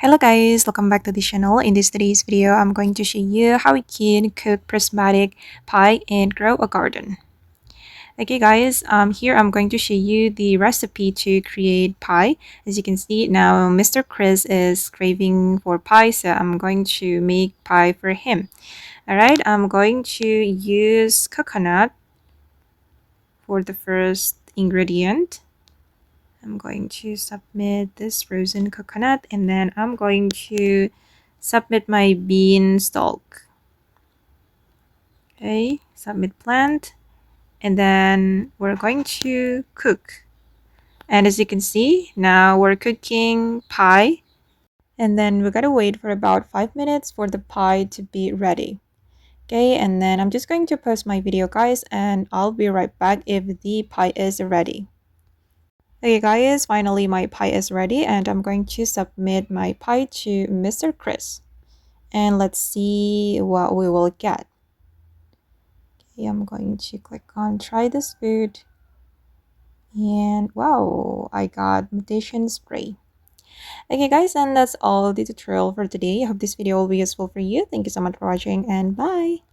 Hello guys, welcome back to the channel. In today's video, I'm going to show you how we can cook prismatic pie and grow a garden. Okay guys, here I'm going to show you the recipe to create pie. As you can see now, Mr. Chris is craving for pie, so I'm going to make pie for him. Alright, I'm going to use coconut for the first ingredient. I'm going to submit this frozen coconut, and then I'm going to submit my beanstalk. Okay, submit plant, and then we're going to cook. And as you can see, now we're cooking pie, and then we gotta wait for about 5 minutes for the pie to be ready. Okay, and then I'm just going to pause my video guys, and I'll be right back if the pie is ready. Okay guys, finally my pie is ready and I'm going to submit my pie to Mr. Chris. And let's see what we will get. Okay, I'm going to click on try this food. And wow, I got mutation spray. Okay guys, and that's all the tutorial for today. I hope this video will be useful for you. Thank you so much for watching and bye.